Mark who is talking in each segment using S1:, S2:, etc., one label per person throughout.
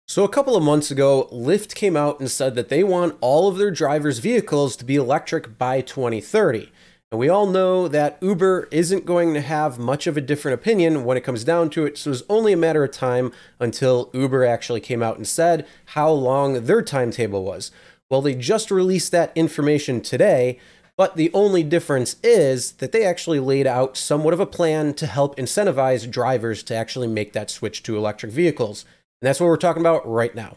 S1: So a couple of months ago, Lyft came out and said that they want all of their drivers' vehicles to be electric by 2030. And we all know that Uber isn't going to have much of a different opinion when it comes down to it, so it was only a matter of time until Uber actually came out and said how long their timetable was. Well, they just released that information today, but the only difference is that they actually laid out somewhat of a plan to help incentivize drivers to actually make that switch to electric vehicles. And that's what we're talking about right now.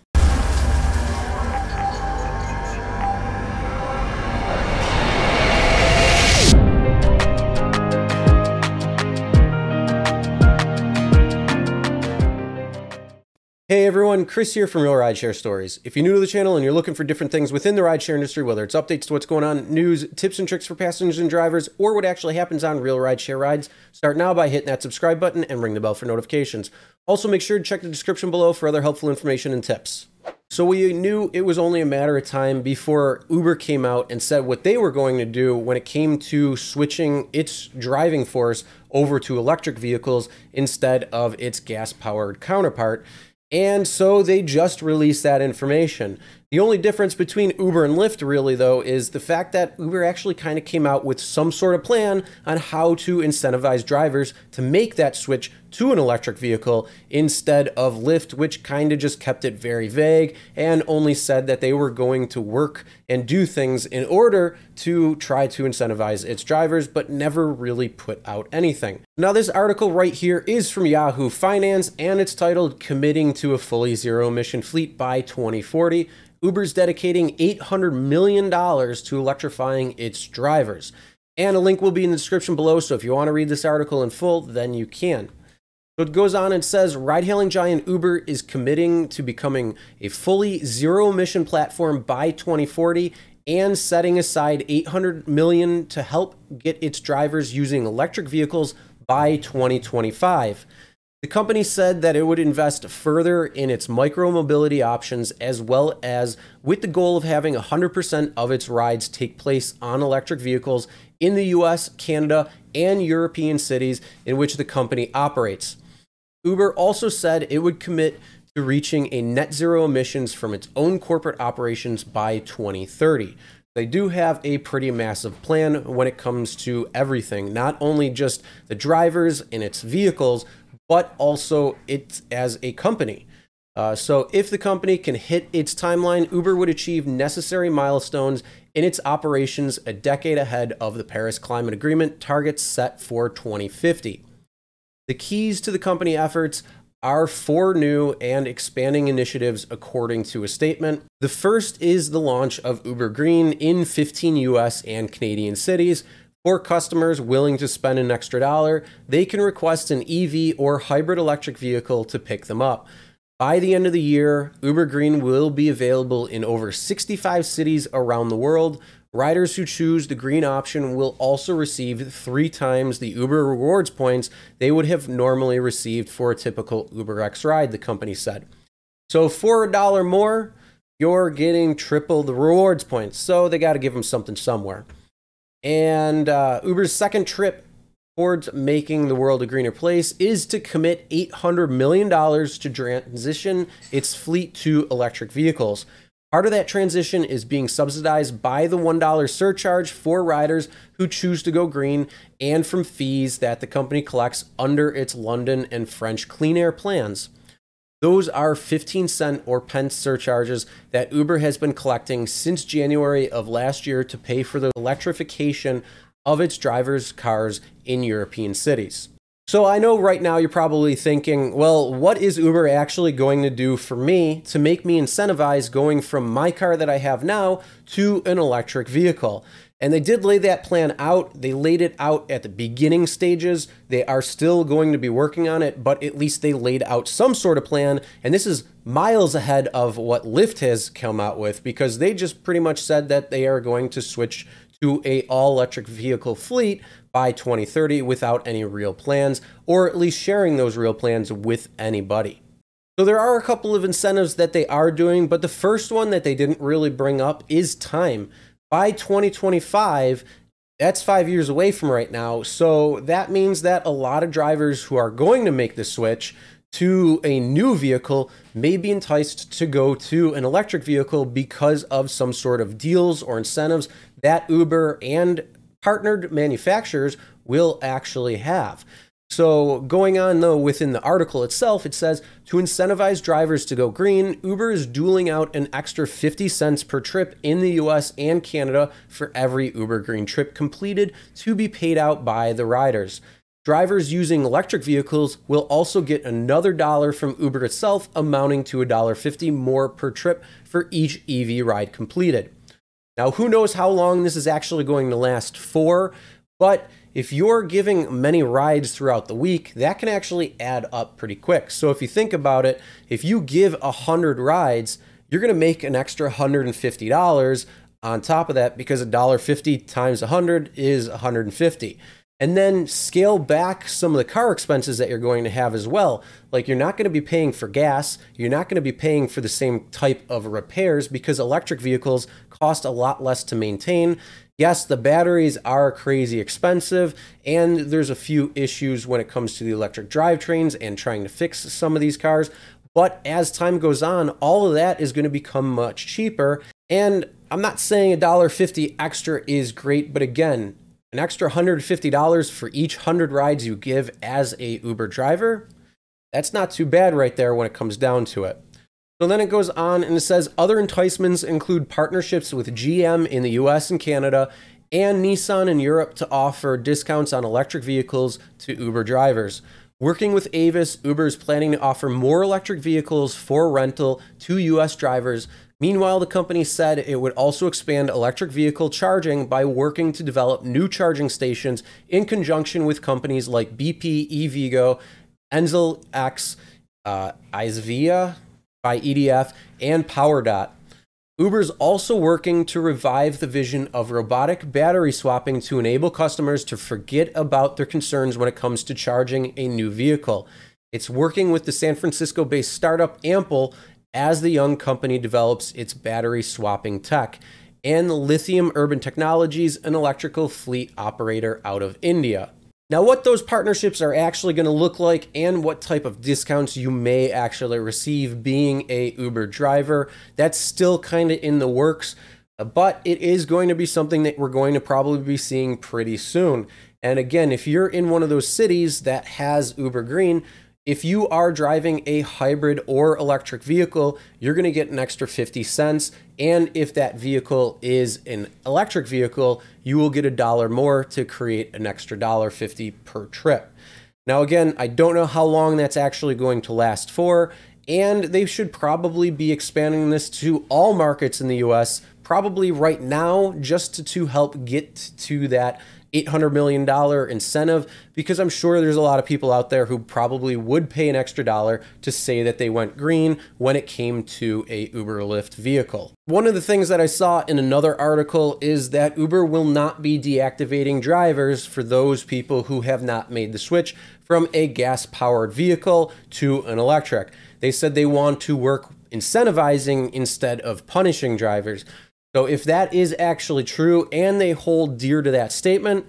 S1: Hey everyone, Chris here from Real Rideshare Stories. If you're new to the channel and you're looking for different things within the rideshare industry, whether it's updates to what's going on, news, tips and tricks for passengers and drivers, or what actually happens on real rideshare rides, start now by hitting that subscribe button and ring the bell for notifications. Also make sure to check the description below for other helpful information and tips. So we knew it was only a matter of time before Uber came out and said what they were going to do when it came to switching its driving force over to electric vehicles instead of its gas-powered counterpart. And so they just released that information. The only difference between Uber and Lyft really though is the fact that Uber actually kind of came out with some sort of plan on how to incentivize drivers to make that switch to an electric vehicle instead of Lyft, which kind of just kept it very vague and only said that they were going to work and do things in order to try to incentivize its drivers, but never really put out anything. Now this article right here is from Yahoo Finance and it's titled "Committing to a Fully Zero Emission Fleet by 2040. Uber's dedicating $800 million to electrifying its drivers." And a link will be in the description below, so if you want to read this article in full, then you can. So it goes on and says, ride-hailing giant Uber is committing to becoming a fully zero-emission platform by 2040 and setting aside $800 million to help get its drivers using electric vehicles by 2025. The company said that it would invest further in its micro-mobility options as well as with the goal of having 100% of its rides take place on electric vehicles in the US, Canada, and European cities in which the company operates. Uber also said it would commit to reaching a net zero emissions from its own corporate operations by 2030. They do have a pretty massive plan when it comes to everything, not only just the drivers in its vehicles, but also it as a company. So if the company can hit its timeline, Uber would achieve necessary milestones in its operations a decade ahead of the Paris Climate Agreement targets set for 2050. The keys to the company efforts are 4 new and expanding initiatives according to a statement. The first is the launch of Uber Green in 15 US and Canadian cities. For customers willing to spend an extra $1, they can request an EV or hybrid electric vehicle to pick them up. By the end of the year, Uber Green will be available in over 65 cities around the world. Riders who choose the green option will also receive 3 times the Uber rewards points they would have normally received for a typical UberX ride, the company said. So for $1 more, you're getting triple the rewards points. So they got to give them something somewhere. And Uber's second trip towards making the world a greener place is to commit $800 million to transition its fleet to electric vehicles. Part of that transition is being subsidized by the $1 surcharge for riders who choose to go green and from fees that the company collects under its London and French Clean Air plans. Those are 15-cent or pence surcharges that Uber has been collecting since January of last year to pay for the electrification of its drivers' cars in European cities. So I know right now you're probably thinking, well, what is Uber actually going to do for me to make me incentivize going from my car that I have now to an electric vehicle? And they did lay that plan out. They laid it out at the beginning stages. They are still going to be working on it, but at least they laid out some sort of plan. And this is miles ahead of what Lyft has come out with, because they just pretty much said that they are going to switch to an all-electric vehicle fleet by 2030 without any real plans, or at least sharing those real plans with anybody. So there are a couple of incentives that they are doing, but the first one that they didn't really bring up is time. By 2025, that's 5 years away from right now. So that means that a lot of drivers who are going to make the switch to a new vehicle may be enticed to go to an electric vehicle because of some sort of deals or incentives that Uber and partnered manufacturers will actually have. So going on though, within the article itself, it says to incentivize drivers to go green, Uber is doling out an extra 50 cents per trip in the US and Canada for every Uber Green trip completed to be paid out by the riders. Drivers using electric vehicles will also get another $1 from Uber itself, amounting to $1.50 more per trip for each EV ride completed. Now, who knows how long this is actually going to last for, but if you're giving many rides throughout the week, that can actually add up pretty quick. So if you think about it, if you give 100 rides, you're going to make an extra $150 on top of that, because $1.50 times 100 is 150. And then scale back some of the car expenses that you're going to have as well. Like, you're not going to be paying for gas. You're not going to be paying for the same type of repairs because electric vehicles cost a lot less to maintain. Yes, the batteries are crazy expensive, and there's a few issues when it comes to the electric drivetrains and trying to fix some of these cars. But as time goes on, all of that is going to become much cheaper. And I'm not saying $1.50 extra is great, but again, an extra $150 for each 100 rides you give as a Uber driver, that's not too bad right there when it comes down to it. So then it goes on and it says other enticements include partnerships with GM in the US and Canada and Nissan in Europe to offer discounts on electric vehicles to Uber drivers. Working with Avis, Uber is planning to offer more electric vehicles for rental to US drivers. Meanwhile, the company said it would also expand electric vehicle charging by working to develop new charging stations in conjunction with companies like BP, EVgo, Enel X, Isvia by EDF, and PowerDot. Uber's also working to revive the vision of robotic battery swapping to enable customers to forget about their concerns when it comes to charging a new vehicle. It's working with the San Francisco-based startup Ample as the young company develops its battery swapping tech, and Lithium Urban Technologies, an electrical fleet operator out of India. Now, what those partnerships are actually going to look like and what type of discounts you may actually receive being a Uber driver, that's still kind of in the works, but it is going to be something that we're going to probably be seeing pretty soon. And again, if you're in one of those cities that has Uber Green, if you are driving a hybrid or electric vehicle, you're going to get an extra 50 cents. And if that vehicle is an electric vehicle, you will get $1 more to create an extra $1.50 per trip. Now, again, I don't know how long that's actually going to last for, and they should probably be expanding this to all markets in the US, probably right now, just to help get to that $800 million incentive, because I'm sure there's a lot of people out there who probably would pay an extra $1 to say that they went green when it came to a Uber or Lyft vehicle. One of the things that I saw in another article is that Uber will not be deactivating drivers for those people who have not made the switch from a gas-powered vehicle to an electric. They said they want to work incentivizing instead of punishing drivers. So if that is actually true and they hold dear to that statement,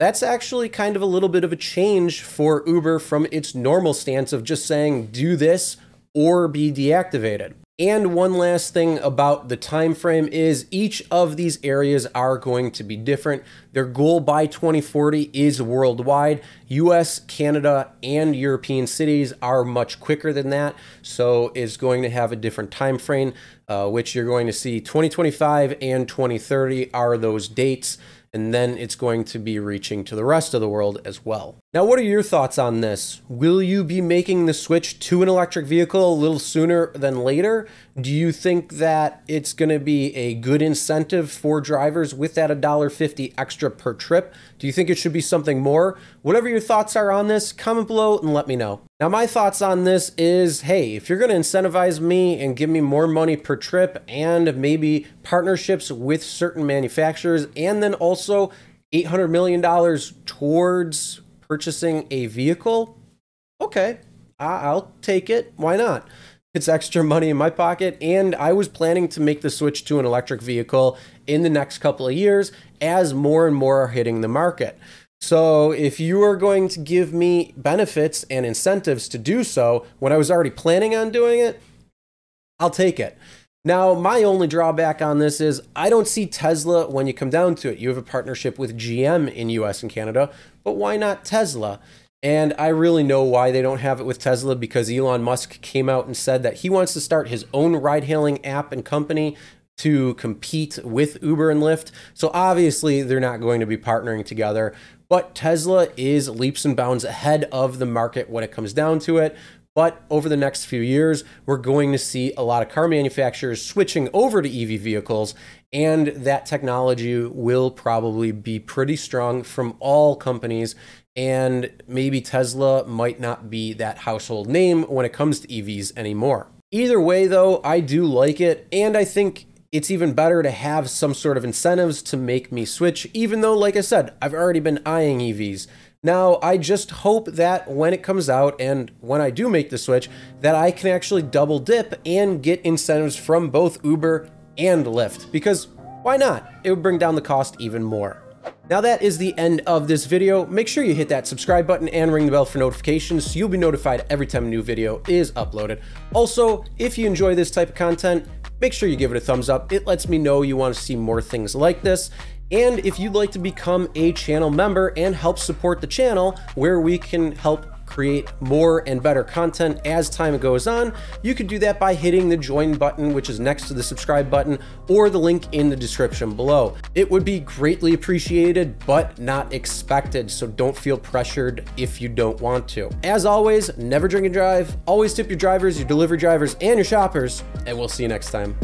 S1: that's actually kind of a little bit of a change for Uber from its normal stance of just saying do this or be deactivated. And one last thing about the time frame is each of these areas are going to be different. Their goal by 2040 is worldwide. US, Canada, and European cities are much quicker than that, so it's going to have a different time frame, which you're going to see 2025 and 2030 are those dates. And then it's going to be reaching to the rest of the world as well. Now, what are your thoughts on this? Will you be making the switch to an electric vehicle a little sooner than later? Do you think that it's going to be a good incentive for drivers with that $1.50 extra per trip? Do you think it should be something more? Whatever your thoughts are on this, comment below and let me know. Now, my thoughts on this is, hey, if you're going to incentivize me and give me more money per trip and maybe partnerships with certain manufacturers and then also $800 million towards purchasing a vehicle, okay, I'll take it. Why not? It's extra money in my pocket, and I was planning to make the switch to an electric vehicle in the next couple of years as more and more are hitting the market. So if you are going to give me benefits and incentives to do so when I was already planning on doing it, I'll take it. Now, my only drawback on this is I don't see Tesla when you come down to it. You have a partnership with GM in US and Canada, but why not Tesla? And I really know why they don't have it with Tesla, because Elon Musk came out and said that he wants to start his own ride-hailing app and company to compete with Uber and Lyft. So obviously they're not going to be partnering together, but Tesla is leaps and bounds ahead of the market when it comes down to it. But over the next few years, we're going to see a lot of car manufacturers switching over to EV vehicles, and that technology will probably be pretty strong from all companies. And maybe Tesla might not be that household name when it comes to EVs anymore. Either way, though, I do like it, and I think it's even better to have some sort of incentives to make me switch, even though, like I said, I've already been eyeing EVs. Now, I just hope that when it comes out and when I do make the switch, that I can actually double dip and get incentives from both Uber and Lyft, because why not? It would bring down the cost even more. Now that is the end of this video. Make sure you hit that subscribe button and ring the bell for notifications so you'll be notified every time a new video is uploaded. Also, if you enjoy this type of content, make sure you give it a thumbs up. It lets me know you want to see more things like this. And if you'd like to become a channel member and help support the channel, where we can help create more and better content as time goes on, you can do that by hitting the join button, which is next to the subscribe button, or the link in the description below. It would be greatly appreciated, but not expected, so don't feel pressured if you don't want to. As always, never drink and drive, always tip your drivers, your delivery drivers, and your shoppers, and we'll see you next time.